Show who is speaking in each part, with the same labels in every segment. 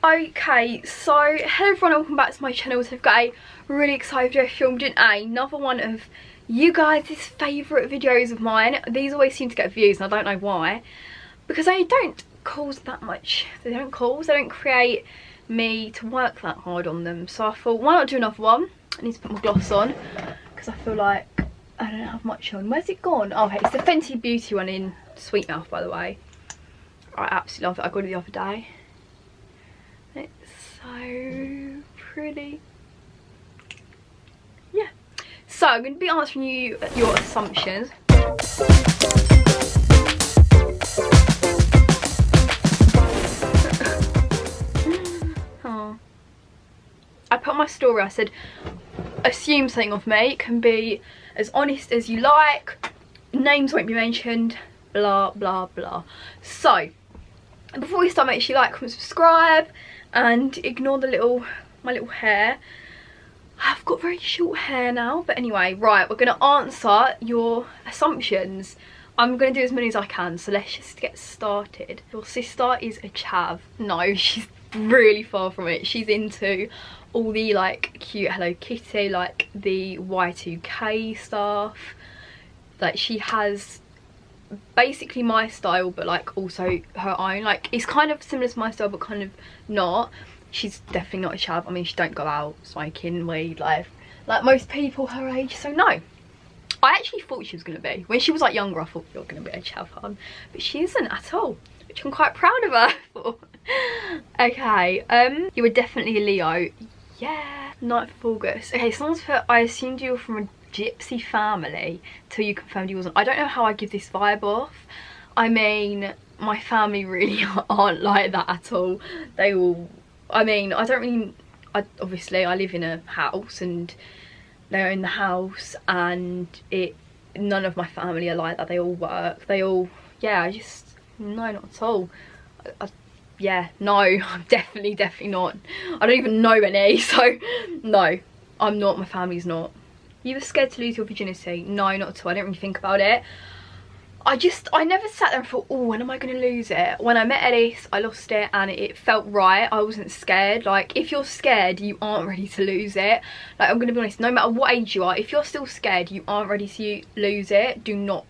Speaker 1: Okay, so hello everyone, welcome back to my channel. So I've got a really excited video filmed in another one of you guys' favourite videos of mine. These always seem to get views and I don't know why, because they don't cause that much. They don't create me to work that hard on them. So I thought, why not do another one? I need to put my gloss on because I feel like I don't have much on. Where's it gone? Oh, okay, it's the Fenty Beauty one in Sweet Mouth, by the way. I absolutely love it. I got it the other day. It's so pretty. Yeah. So I'm going to be answering you your assumptions. Oh. I put on my story, I said, assume something of me. It can be as honest as you like. Names won't be mentioned. Blah, blah, blah. So, before we start, make sure you like, comment, subscribe. And ignore the my little hair. I've got very short hair now, but anyway, right, we're gonna answer your assumptions. I'm gonna do as many as I can, so let's just get started. Your sister is a chav. No, she's really far from it. She's into all the like cute Hello Kitty, like the Y2K stuff. Like she has basically my style, but like also her own. Like it's kind of similar to my style but kind of not. She's definitely not a chav. I mean, she don't go out smoking weed like most people her age, so no. I actually thought she was gonna be, when she was like younger, I thought she was gonna be a chav hun, but she isn't at all, which I'm quite proud of her for. Okay, you were definitely a Leo. Yeah, 9th of August. Okay, someone's put, I assumed you were from a gypsy family till you confirmed you wasn't. I don't know how I give this vibe off. I mean, my family really aren't like that at all. They all, I mean, I don't really, obviously I live in a house and they're in the house, and none of my family are like that. They all work, they all, yeah, I just, no, not at all. Yeah, no, I'm definitely not. I don't even know any, so no, I'm not, my family's not. You were scared to lose your virginity? No, not at all. I didn't really think about it. I never sat there and thought, oh, when am I going to lose it? When I met Ellis, I lost it and it felt right. I wasn't scared. Like, if you're scared, you aren't ready to lose it. Like, I'm going to be honest, no matter what age you are, if you're still scared, you aren't ready to lose it, do not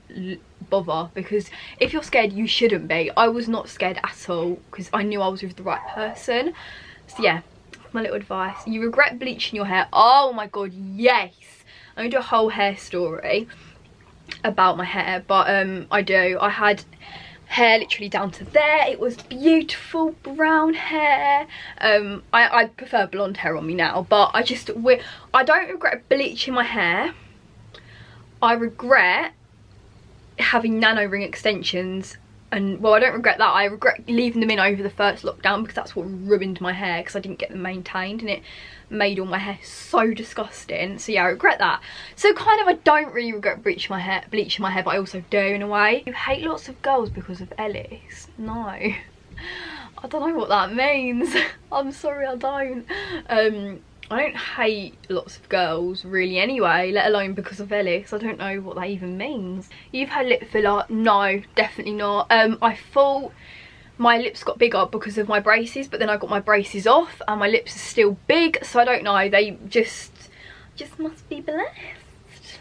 Speaker 1: bother. Because if you're scared, you shouldn't be. I was not scared at all because I knew I was with the right person. So yeah, my little advice. You regret bleaching your hair? Oh my god, yes. I'm gonna do a whole hair story about my hair, but I do. I had hair literally down to there. It was beautiful brown hair. I prefer blonde hair on me now, but I don't regret bleaching my hair. I regret having nano ring extensions, and well, I don't regret that. I regret leaving them in over the first lockdown because that's what ruined my hair, because I didn't get them maintained and it made all my hair so disgusting. So yeah, I regret that. So kind of, I don't really regret bleaching my hair, but I also do in a way. You hate lots of girls because of Ellis? No, I don't know what that means. I'm sorry, I don't. I don't hate lots of girls really anyway, let alone because of Ellis. I don't know what that even means. You've had lip filler? No, definitely not. I thought my lips got bigger because of my braces, but then I got my braces off and my lips are still big, so I don't know. They just must be blessed.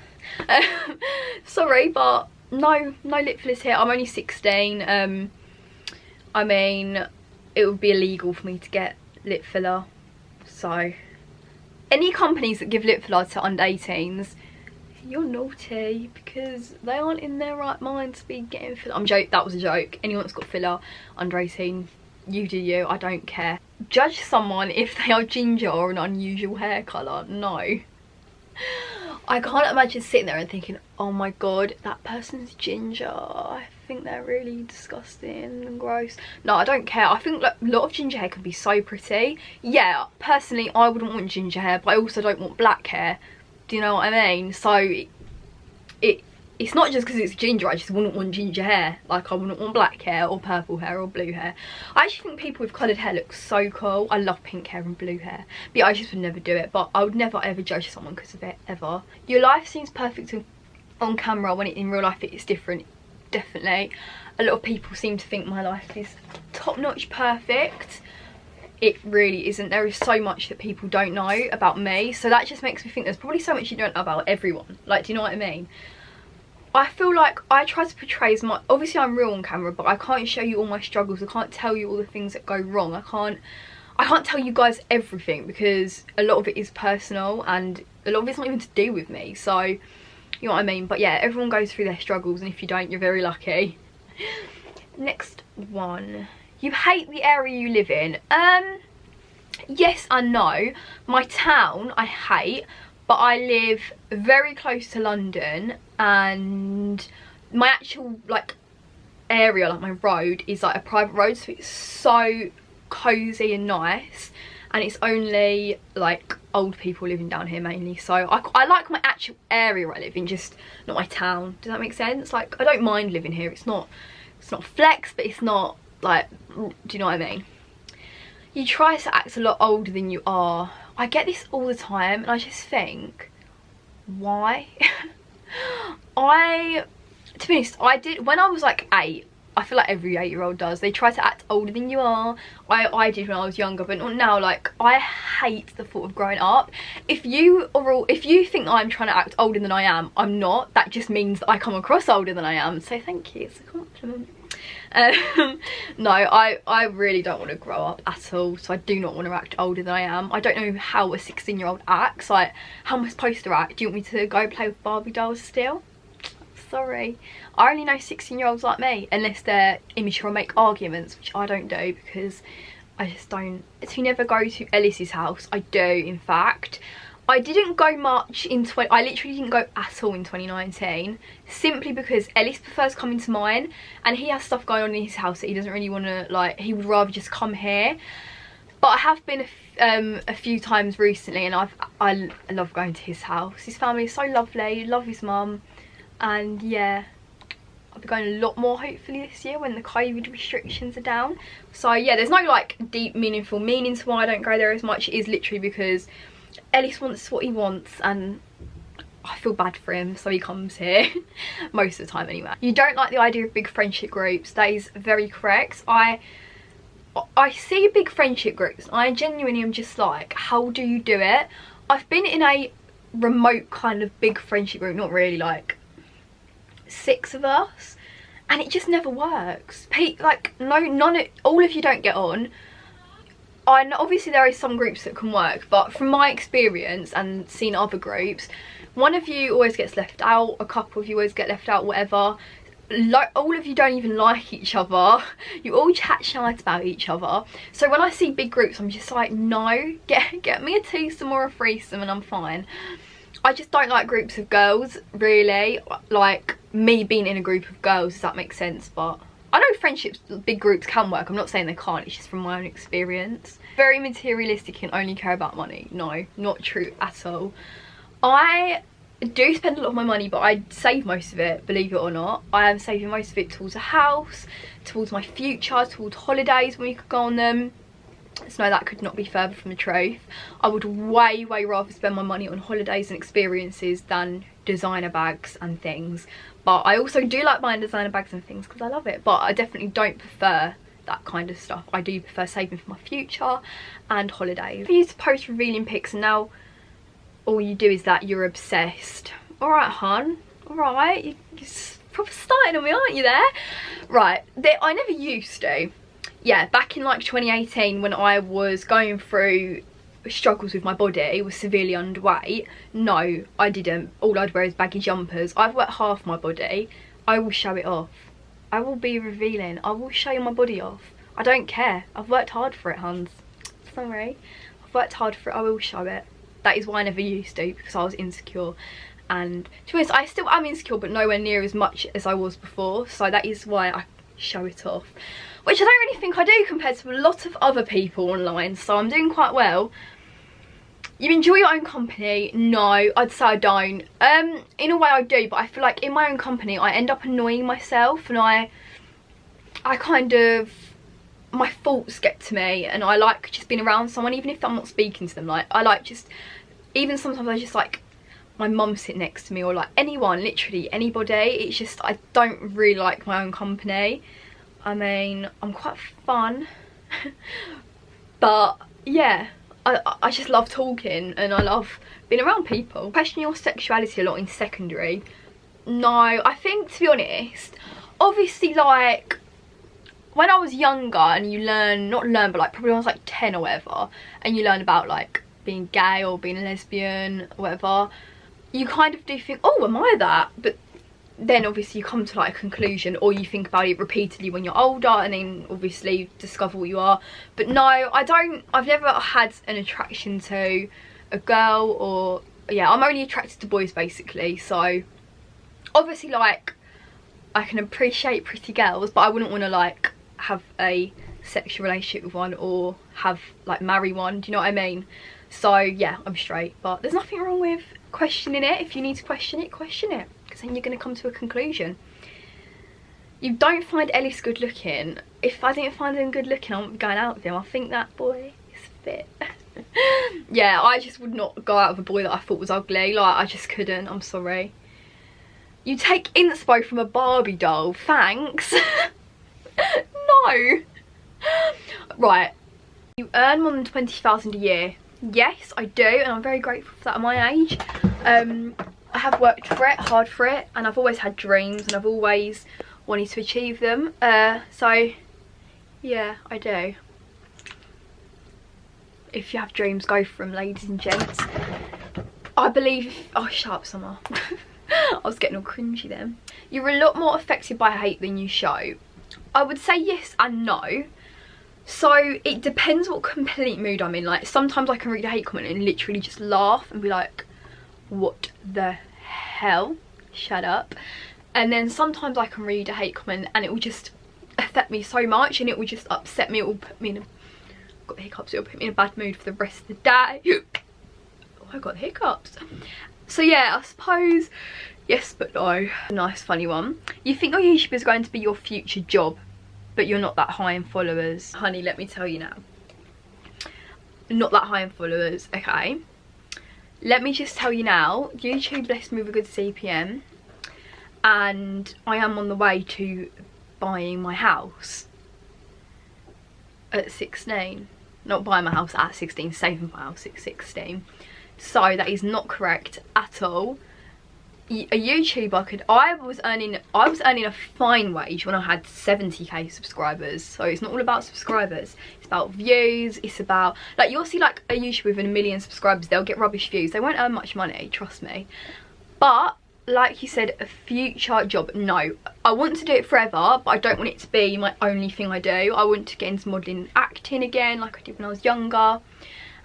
Speaker 1: Sorry, but no lip fillers here. I'm only 16. I mean, it would be illegal for me to get lip filler, so any companies that give lip filler to under 18s, you're naughty, because they aren't in their right mind to be getting filler. I'm joking, that was a joke. Anyone that's got filler under 18, you do you, I don't care. Judge someone if they are ginger or an unusual hair colour, no. I can't imagine sitting there and thinking, oh my god, that person's ginger. I think they're really disgusting and gross. No, I don't care. I think like, a lot of ginger hair can be so pretty. Yeah, personally, I wouldn't want ginger hair, but I also don't want black hair. Do you know what I mean? So it's not just because it's ginger, I just wouldn't want ginger hair. Like, I wouldn't want black hair or purple hair or blue hair. I actually think people with coloured hair look so cool. I love pink hair and blue hair. But yeah, I just would never do it. But I would never ever judge someone because of it, ever. Your life seems perfect on camera when in real life it's different. Definitely. A lot of people seem to think my life is top-notch perfect. it really isn't. There is so much that people don't know about me, so that just makes me think there's probably so much you don't know about everyone. Like, do you know what I mean? I feel like I try to portray as much, obviously I'm real on camera, but I can't show you all my struggles. I can't tell you all the things that go wrong. I can't tell you guys everything, because a lot of it is personal and a lot of it's not even to do with me, so you know what I mean. But yeah, everyone goes through their struggles, and if you don't, you're very lucky. Next one. You hate the area you live in. Yes and no. My town I hate, but I live very close to London, and my actual like area, like my road, is like a private road, so it's so cozy and nice, and it's only like old people living down here mainly, so I like my actual area I live in, just not my town. Does that make sense? Like, I don't mind living here. It's not flex, but it's not like, do you know what I mean? You try to act a lot older than you are. I get this all the time, and I just think, why? To be honest, I did when I was like 8. I feel like every 8-year-old does. They try to act older than you are. I did when I was younger, but not now. Like, I hate the thought of growing up. If you think I'm trying to act older than I am, I'm not. That just means that I come across older than I am. So thank you. It's a compliment. No, I really don't want to grow up at all, so I do not want to act older than I am. I don't know how a 16-year-old acts. Like, how am I supposed to act? Do you want me to go play with Barbie dolls still? Sorry, I only know 16-year-olds like me, unless they're immature or make arguments, which I don't do, because I just don't. To never go to Ellis's house. I do, in fact. I didn't go much in I literally didn't go at all in 2019, simply because Ellis prefers coming to mine, and he has stuff going on in his house that he doesn't really want to, like, he would rather just come here. But I have been a few times recently, and I love going to his house. His family is so lovely, love his mum, and yeah, I'll be going a lot more hopefully this year when the COVID restrictions are down. So yeah, there's no like deep meaningful meaning to why I don't go there as much. It is literally because Ellis wants what he wants, and I feel bad for him, so he comes here most of the time anyway. You don't like the idea of big friendship groups. That is very correct. I see big friendship groups. I genuinely am just like, how do you do it? I've been in a remote kind of big friendship group, not really, like 6 of us, and it just never works. Like, all of you don't get on. I know obviously there are some groups that can work, but from my experience and seeing other groups, one of you always gets left out, a couple of you always get left out, whatever. Like, all of you don't even like each other. You all chat shite about each other. So when I see big groups, I'm just like, no, get me a twosome or a threesome and I'm fine. I just don't like groups of girls, really. Like, me being in a group of girls, does that make sense? But I know friendships, big groups can work. I'm not saying they can't, it's just from my own experience. Very materialistic and only care about money. No, not true at all. I do spend a lot of my money, but I save most of it, believe it or not. I am saving most of it towards a house, towards my future, towards holidays when we could go on them. So no, that could not be further from the truth. I would way rather spend my money on holidays and experiences than designer bags and things. But I also do like buying designer bags and things because I love it, but I definitely don't prefer that kind of stuff. I do prefer saving for my future and holidays. I used to post revealing pics, and now all you do is that you're obsessed. Alright, hun, alright, you're proper starting on me, aren't you there? Right, I never used to. Yeah, back in like 2018 when I was going through struggles with my body, was severely underweight, no, I didn't. All I'd wear is baggy jumpers. I've worked half my body. I will show it off. I will be revealing. I will show you my body off. I don't care. I've worked hard for it, Hans. Sorry. I've worked hard for it. I will show it. That is why I never used to, because I was insecure. And to be honest, I still am insecure, but nowhere near as much as I was before. So that is why I show it off. Which I don't really think I do compared to a lot of other people online. So I'm doing quite well. You enjoy your own company? No, I'd say I don't. In a way I do, but I feel like in my own company I end up annoying myself, and I kind of, my thoughts get to me, and I like just being around someone, even if I'm not speaking to them. Like, I like just, even sometimes I just like my mum sit next to me, or like anyone, literally anybody. It's just, I don't really like my own company. I mean, I'm quite fun. But yeah, I just love talking and I love being around people. Question your sexuality a lot in secondary. No, I think, to be honest, obviously, like, when I was younger and you learn, not learn, but like probably when I was like 10 or whatever, and you learn about like being gay or being a lesbian or whatever, you kind of do think, oh, am I that? But then obviously you come to like a conclusion, or you think about it repeatedly when you're older and then obviously discover what you are. But no, I've never had an attraction to a girl, or yeah, I'm only attracted to boys basically. So obviously, like, I can appreciate pretty girls, but I wouldn't want to like have a sexual relationship with one or have like marry one, do you know what I mean? So yeah, I'm straight, but there's nothing wrong with questioning it. If you need to question it, because then you're going to come to a conclusion. You don't find Ellis good looking. If I didn't find him good looking, I wouldn't be going out with him. I think that boy is fit. Yeah, I just would not go out with a boy that I thought was ugly. Like, I just couldn't, I'm sorry. You take inspo from a Barbie doll, thanks. No. Right, you earn more than 20,000 a year. Yes, I do, and I'm very grateful for that at my age. I have worked for it, hard for it, and I've always had dreams and I've always wanted to achieve them. So yeah, I do. If you have dreams, go for them, ladies and gents. I believe, oh, shut up, Summer. I was getting all cringy then. You're a lot more affected by hate than you show. I would say yes and no. So it depends what complete mood I'm in. Like, sometimes I can read a hate comment and literally just laugh and be like, what the hell? Shut up. And then sometimes I can read a hate comment and it will just affect me so much, and it will just upset me. It will put me in a, got the hiccups, it will put me in a bad mood for the rest of the day. Oh, I got the hiccups. So yeah, I suppose yes but no. Nice funny one. You think your YouTube is going to be your future job, but you're not that high in followers. Honey, let me tell you now. Not that high in followers, okay? Let me just tell you now, YouTube blessed me with a good CPM, and I am on the way to buying my house at 16. Not buying my house at 16, saving my house at 16. So that is not correct at all. A YouTuber I was earning a fine wage when I had 70k subscribers. So it's not all about subscribers, it's about views. It's about, like, you'll see like a YouTuber with 1 million subscribers, they'll get rubbish views, they won't earn much money, trust me. But like you said, a future job, no. I want to do it forever, but I don't want it to be my only thing I do. I want to get into modelling and acting again like I did when I was younger,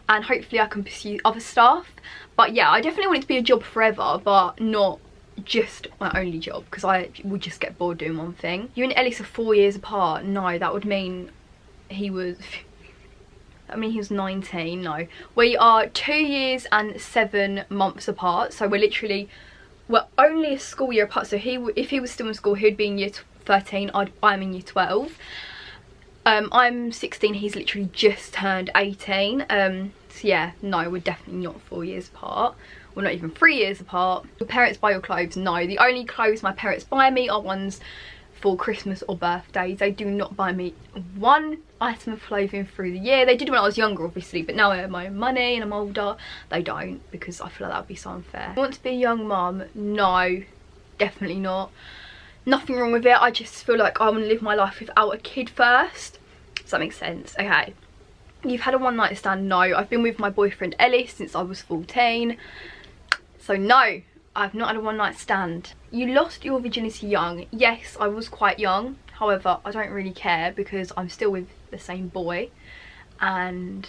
Speaker 1: and hopefully I can pursue other stuff. But yeah, I definitely want it to be a job forever, but not just my only job, because I would just get bored doing one thing. You and Ellis are 4 years apart. No, that would mean he was 19. No, we are 2 years and 7 months apart, so we're only a school year apart. So if he was still in school, he'd be in year 13, I'm in year 12. I'm 16, he's literally just turned 18. So yeah, no, we're definitely not 4 years apart. We're not even 3 years apart. Your parents buy your clothes? No, the only clothes my parents buy me are ones for Christmas or birthdays. They do not buy me one item of clothing through the year. They did when I was younger, obviously, but now I have my own money and I'm older, they don't, because I feel like that would be so unfair. I want to be a young mum? No, definitely not. Nothing wrong with it, I just feel like I want to live my life without a kid first. Does that make sense? Okay. You've had a one night stand? No, I've been with my boyfriend Ellis since I was 14. So no, I've not had a one night stand. You lost your virginity young? Yes, I was quite young. However, I don't really care because I'm still with the same boy, and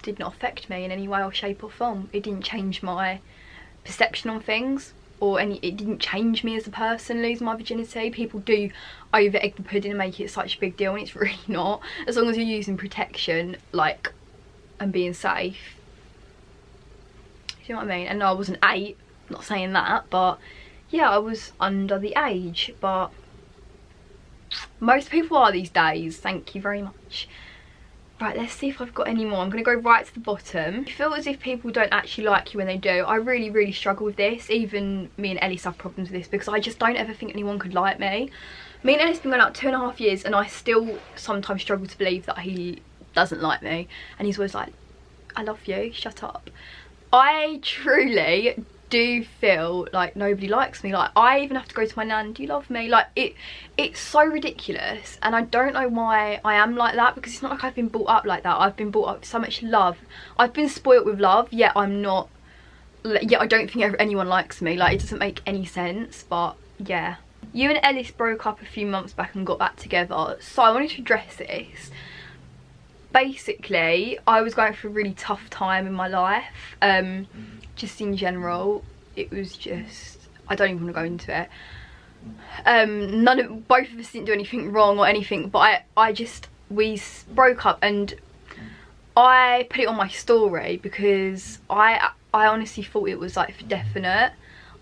Speaker 1: did not affect me in any way or shape or form. It didn't change my perception on things, or it didn't change me as a person, losing my virginity. People do over egg the pudding and make it such a big deal, and it's really not. As long as you're using protection, like, and being safe. Do you know what I mean? And no, I wasn't 8, I'm not saying that, but yeah, I was under the age. But most people are these days, thank you very much. Right, let's see if I've got any more. I'm going to go right to the bottom. I feel as if people don't actually like you when they do. I really, really struggle with this. Even me and Ellis have problems with this, because I just don't ever think anyone could like me. Me and Ellis have been going out 2.5 years, and I still sometimes struggle to believe that he doesn't like me, and he's always like, I love you, shut up. I truly do feel like nobody likes me. Like, I even have to go to my nan, do you love me? Like, it's so ridiculous, and I don't know why I am like that, because it's not like I've been brought up like that. I've been brought up with so much love. I've been spoilt with love, yet I don't think anyone likes me. Like, it doesn't make any sense. But yeah, you and Ellis broke up a few months back and got back together, so I wanted to address this. Basically, I was going through a really tough time in my life, just in general. It was just, I don't even want to go into it. Both of us didn't do anything wrong or anything, but we broke up, and I put it on my story because I honestly thought it was like for definite.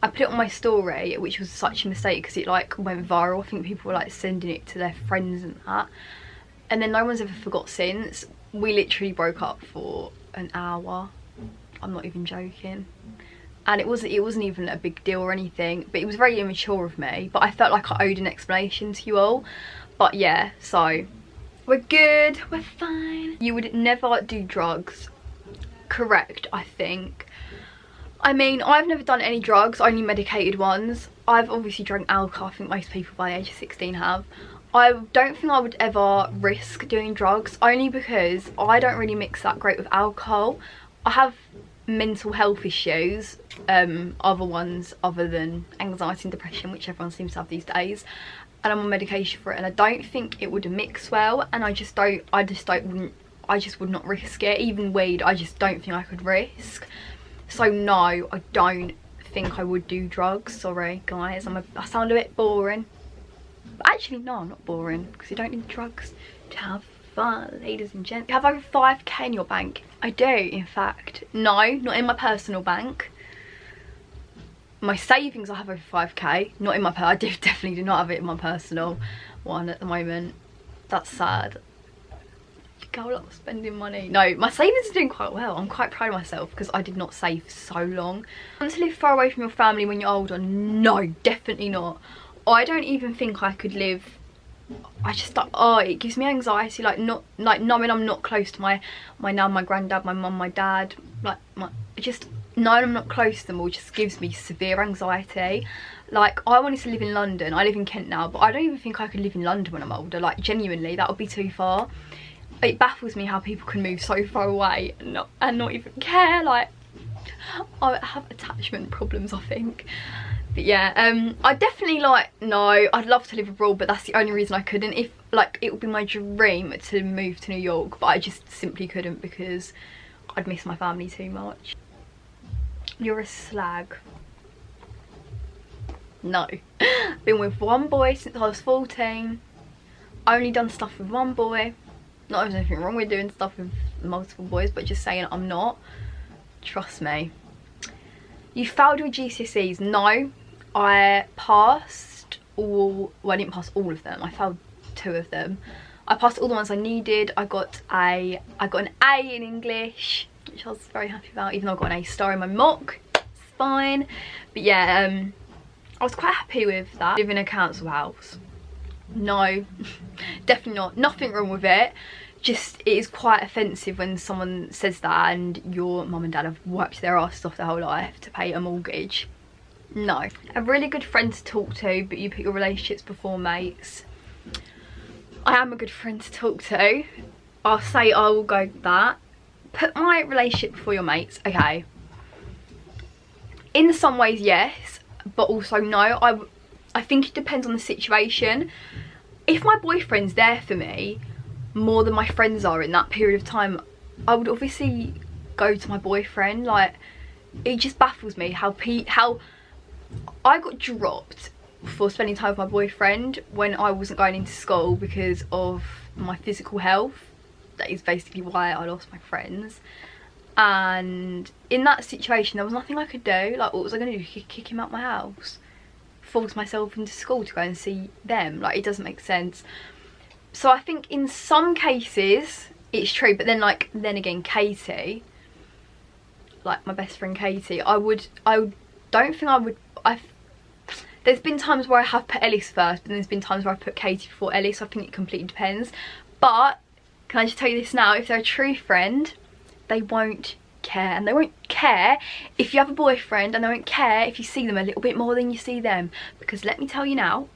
Speaker 1: I put it on my story, which was such a mistake because it like went viral. I think people were like sending it to their friends and that. And then no one's ever forgot since. We literally broke up for an hour. I'm not even joking. And it wasn't even a big deal or anything, but it was very immature of me. But I felt like I owed an explanation to you all. But yeah, so we're good, we're fine. You would never do drugs. Correct, I think. I mean, I've never done any drugs, only medicated ones. I've obviously drank alcohol. I think most people by the age of 16 have. I don't think I would ever risk doing drugs, only because I don't really mix that great with alcohol. I have mental health issues, other ones other than anxiety and depression, which everyone seems to have these days, and I'm on medication for it, and I don't think it would mix well, and I just would not risk it. Even weed, I just don't think I could risk. So no, I don't think I would do drugs. Sorry guys, I sound a bit boring. But actually no, I'm not boring, because you don't need drugs to have fun, ladies and gents. You have over 5k in your bank. I do, in fact. No, not in my personal bank. My savings, I have over 5k. Not in my I definitely do not have it in my personal one at the moment. That's sad. Go a lot of spending money. No, my savings are doing quite well. I'm quite proud of myself because I did not save for so long. Want to live far away from your family when you're older? No, definitely not. I don't even think I could live. I just like, oh, it gives me anxiety, like knowing I'm not close to my nan, my granddad, my mum, my dad, like knowing I'm not close to them all just gives me severe anxiety. Like, I wanted to live in London. I live in Kent now, but I don't even think I could live in London when I'm older. Like, genuinely, that would be too far. It baffles me how people can move so far away and not even care. Like, I have attachment problems, I think. But yeah, I definitely no, I'd love to live abroad, but that's the only reason I couldn't. If like, it would be my dream to move to New York, but I just simply couldn't because I'd miss my family too much. You're a slag. No. Been with one boy since I was 14. Only done stuff with one boy. Not there's anything wrong with doing stuff with multiple boys, but just saying I'm not. Trust me. You failed your GCSEs? No. I passed all, well, I didn't pass all of them. I failed 2 of them. I passed all the ones I needed. I got an A in English, which I was very happy about, even though I got an A star in my mock. It's fine. But yeah, I was quite happy with that. Live in a council house? No, definitely not. Nothing wrong with it. Just, it is quite offensive when someone says that and your mum and dad have worked their asses off their whole life to pay a mortgage. No. A really good friend to talk to, but you put your relationships before mates. I am a good friend to talk to. I'll say I will go with that. Put my relationship before your mates. Okay. In some ways, yes, but also no. I think it depends on the situation. If my boyfriend's there for me more than my friends are in that period of time, I would obviously go to my boyfriend. Like, it just baffles me how I got dropped for spending time with my boyfriend when I wasn't going into school because of my physical health. That is basically why I lost my friends. And in that situation, there was nothing I could do. Like, what was I going to do? Kick him out my house? Force myself into school to go and see them? Like, it doesn't make sense. So I think in some cases it's true, but then again, Katie, like my best friend Katie, there's been times where I have put Ellis first, but there's been times where I've put Katie before Ellis. So I think it completely depends. But Can I just tell you this now? If they're a true friend, they won't care. And they won't care if you have a boyfriend, and they won't care if you see them a little bit more than you see them. Because let me tell you now,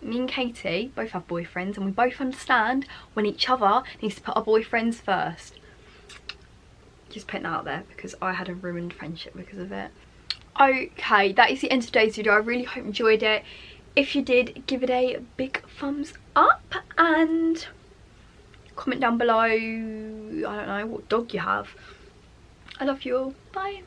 Speaker 1: me and Katie both have boyfriends, and we both understand when each other needs to put our boyfriends first. Just putting that out there because I had a ruined friendship because of it. Okay, that is the end of today's video. I really hope you enjoyed it. If you did, give it a big thumbs up and comment down below, I don't know, what dog you have. I love you all. Bye.